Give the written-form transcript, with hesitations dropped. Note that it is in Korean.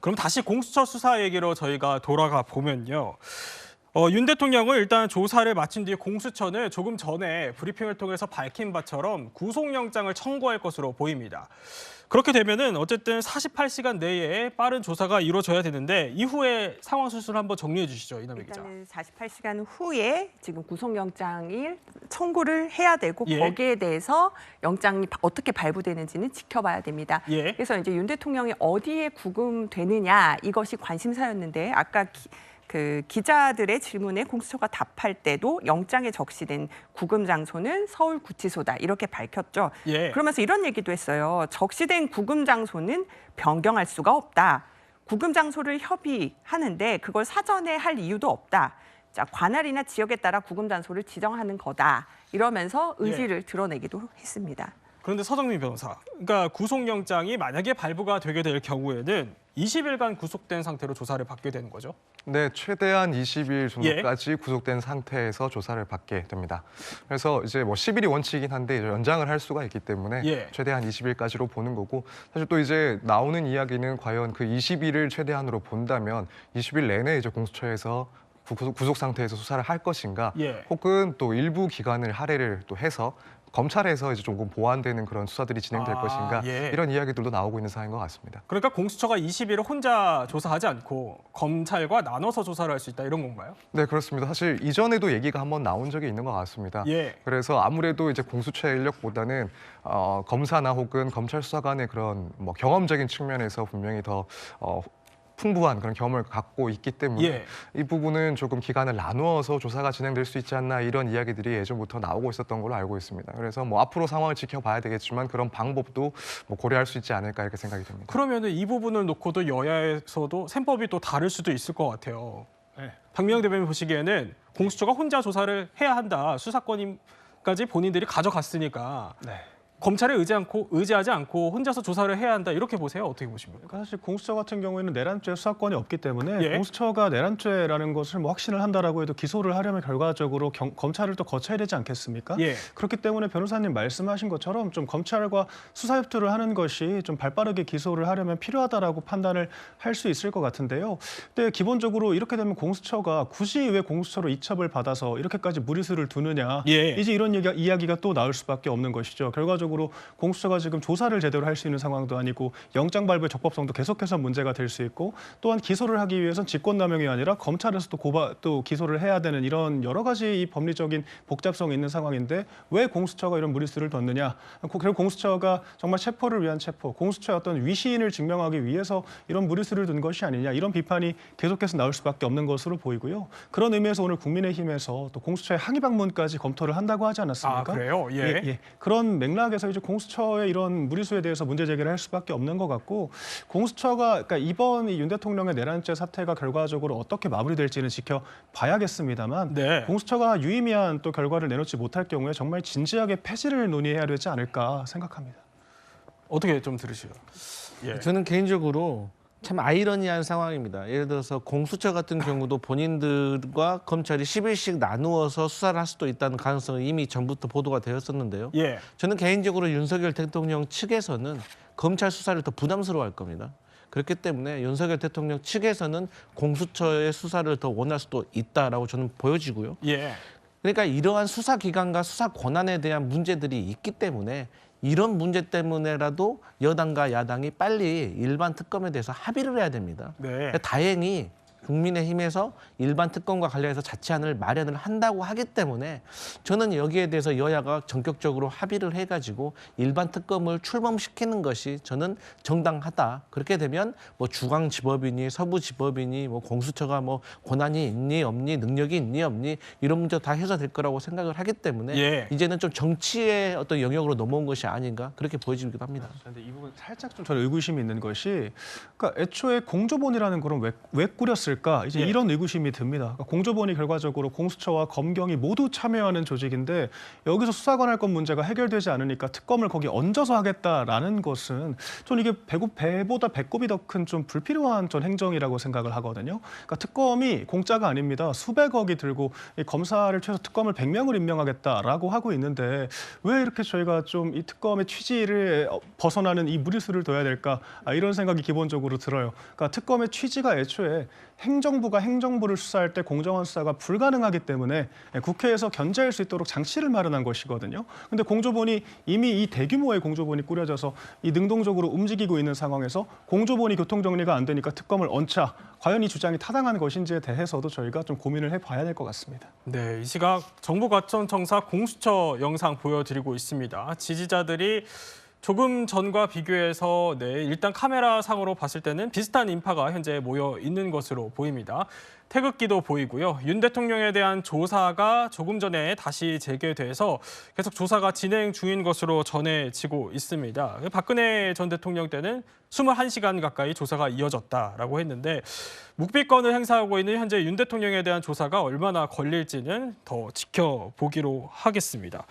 그럼 다시 공수처 수사 얘기로 저희가 돌아가 보면요. 윤 대통령은 일단 조사를 마친 뒤 공수처는 조금 전에 브리핑을 통해서 밝힌 바처럼 구속영장을 청구할 것으로 보입니다. 그렇게 되면은 어쨌든 48시간 내에 빠른 조사가 이루어져야 되는데 이후에 상황 순서를 한번 정리해 주시죠, 이남희 기자. 일단은 48시간 후에 지금 구속영장을 청구를 해야 되고 예. 거기에 대해서 영장이 어떻게 발부되는지는 지켜봐야 됩니다. 예. 그래서 이제 윤 대통령이 어디에 구금되느냐 이것이 관심사였는데 아까 그 기자들의 질문에 공수처가 답할 때도 영장에 적시된 구금 장소는 서울구치소다 이렇게 밝혔죠. 예. 그러면서 이런 얘기도 했어요. 적시된 구금 장소는 변경할 수가 없다. 구금 장소를 협의하는데 그걸 사전에 할 이유도 없다. 자, 관할이나 지역에 따라 구금 장소를 지정하는 거다. 이러면서 의지를 드러내기도 했습니다. 그런데 서정민 변호사, 그러니까 구속영장이 만약에 발부가 되게 될 경우에는 20일간 구속된 상태로 조사를 받게 되는 거죠? 네, 최대한 20일 정도까지 구속된 상태에서 조사를 받게 됩니다. 그래서 이제 뭐 10일이 원칙이긴 한데 이제 연장을 할 수가 있기 때문에 최대한 20일까지로 보는 거고 사실 또 이제 나오는 이야기는 과연 그 20일을 최대한으로 본다면 20일 내내 이제 공수처에서 구속 상태에서 수사를 할 것인가 혹은 또 일부 기간을 할애를 또 해서 검찰에서 이제 조금 보완되는 그런 수사들이 진행될 것인가 이런 이야기들도 나오고 있는 상황인 것 같습니다. 그러니까 공수처가 20일을 혼자 조사하지 않고 검찰과 나눠서 조사를 할 수 있다 이런 건가요? 네, 그렇습니다. 사실 이전에도 얘기가 한번 나온 적이 있는 것 같습니다. 그래서 아무래도 이제 공수처의 인력보다는 검사나 혹은 검찰 수사관의 그런 뭐 경험적인 측면에서 분명히 더 풍부한 그런 경험을 갖고 있기 때문에 이 부분은 조금 기간을 나누어서 조사가 진행될 수 있지 않나 이런 이야기들이 예전부터 나오고 있었던 걸로 알고 있습니다. 그래서 뭐 앞으로 상황을 지켜봐야 되겠지만 그런 방법도 뭐 고려할 수 있지 않을까 이렇게 생각이 듭니다. 그러면은 이 부분을 놓고도 여야에서도 셈법이 또 다를 수도 있을 것 같아요. 박미영 대변인 보시기에는 공수처가 혼자 조사를 해야 한다. 수사권까지 본인들이 가져갔으니까. 검찰에 의지하지 않고 혼자서 조사를 해야 한다 이렇게 보세요. 어떻게 보십니까? 그러니까 사실 공수처 같은 경우에는 내란죄 수사권이 없기 때문에 공수처가 내란죄라는 것을 뭐 확신을 한다라고 해도 기소를 하려면 결과적으로 검찰을 또 거쳐야 되지 않겠습니까? 그렇기 때문에 변호사님 말씀하신 것처럼 좀 검찰과 수사 협조를 하는 것이 좀 발빠르게 기소를 하려면 필요하다라고 판단을 할 수 있을 것 같은데요. 근데 기본적으로 이렇게 되면 공수처가 굳이 왜 공수처로 이첩을 받아서 이렇게까지 무리수를 두느냐 이제 이런 이야기가 또 나올 수밖에 없는 것이죠. 결과적으로 공수처가 지금 조사를 제대로 할 수 있는 상황도 아니고 영장 발부의 적법성도 계속해서 문제가 될 수 있고 또한 기소를 하기 위해서는 직권남용이 아니라 검찰에서 또 기소를 해야 되는 이런 여러 가지 이 법리적인 복잡성이 있는 상황인데 왜 공수처가 이런 무리수를 뒀느냐. 결국 공수처가 정말 체포를 위한 체포, 공수처의 어떤 위신을 증명하기 위해서 이런 무리수를 둔 것이 아니냐 이런 비판이 계속해서 나올 수밖에 없는 것으로 보이고요. 그런 의미에서 오늘 국민의힘에서 또 공수처의 항의 방문까지 검토를 한다고 하지 않았습니까? 아, 그래요? 그런 맥락에서 이제 공수처의 이런 무리수에 대해서 문제 제기를 할 수밖에 없는 것 같고 공수처가 그러니까 이번 윤 대통령의 내란죄 사태가 결과적으로 어떻게 마무리될지는 지켜봐야겠습니다만 공수처가 유의미한 또 결과를 내놓지 못할 경우에 정말 진지하게 폐지를 논의해야 되지 않을까 생각합니다. 어떻게 좀 들으시요? 저는 개인적으로 참 아이러니한 상황입니다. 예를 들어서 공수처 같은 경우도 본인들과 검찰이 10일씩 나누어서 수사를 할 수도 있다는 가능성이 이미 전부터 보도가 되었었는데요. 저는 개인적으로 윤석열 대통령 측에서는 검찰 수사를 더 부담스러워할 겁니다. 그렇기 때문에 윤석열 대통령 측에서는 공수처의 수사를 더 원할 수도 있다라고 저는 보여지고요. 그러니까 이러한 수사 기관과 수사 권한에 대한 문제들이 있기 때문에 이런 문제 때문에라도 여당과 야당이 빨리 일반 특검에 대해서 합의를 해야 됩니다. 다행히 국민의힘에서 일반 특검과 관련해서 자치안을 마련을 한다고 하기 때문에 저는 여기에 대해서 여야가 전격적으로 합의를 해가지고 일반 특검을 출범시키는 것이 저는 정당하다. 그렇게 되면 뭐 중앙지법이니 서부지법이니 뭐 공수처가 뭐 권한이 있니 없니 능력이 있니 없니 이런 문제 다 해소될 거라고 생각을 하기 때문에 이제는 좀 정치의 어떤 영역으로 넘어온 것이 아닌가 그렇게 보여지기도 합니다. 그런데 이 부분 살짝 좀 저는 의구심이 있는 것이 그러니까 애초에 공조본이라는 거는 왜 꾸렸을까? 있을까? 이제 예. 이런 의구심이 듭니다. 그러니까 공조본이 결과적으로 공수처와 검경이 모두 참여하는 조직인데 여기서 수사관 할 건 문제가 해결되지 않으니까 특검을 거기 얹어서 하겠다라는 것은 전 이게 배보다 배꼽이 더 큰 좀 불필요한 전 행정이라고 생각을 하거든요. 그러니까 특검이 공짜가 아닙니다. 수백억이 들고 이 검사를 최소 특검을 100명을 임명하겠다라고 하고 있는데 왜 이렇게 저희가 좀 이 특검의 취지를 벗어나는 이 무리수를 둬야 될까? 이런 생각이 기본적으로 들어요. 그러니까 특검의 취지가 애초에 행정부가 행정부를 수사할 때 공정한 수사가 불가능하기 때문에 국회에서 견제할 수 있도록 장치를 마련한 것이거든요. 근데 공조본이 이미 이 대규모의 공조본이 꾸려져서 이 능동적으로 움직이고 있는 상황에서 공조본이 교통정리가 안 되니까 특검을 얹자. 과연 이 주장이 타당한 것인지에 대해서도 저희가 좀 고민을 해봐야 될 것 같습니다. 네, 이 시각 정부과천청사 공수처 영상 보여드리고 있습니다. 지지자들이 조금 전과 비교해서 일단 카메라 상으로 봤을 때는 비슷한 인파가 현재 모여 있는 것으로 보입니다. 태극기도 보이고요. 윤 대통령에 대한 조사가 조금 전에 다시 재개돼서 계속 조사가 진행 중인 것으로 전해지고 있습니다. 박근혜 전 대통령 때는 21시간 가까이 조사가 이어졌다라고 했는데 묵비권을 행사하고 있는 현재 윤 대통령에 대한 조사가 얼마나 걸릴지는 더 지켜보기로 하겠습니다.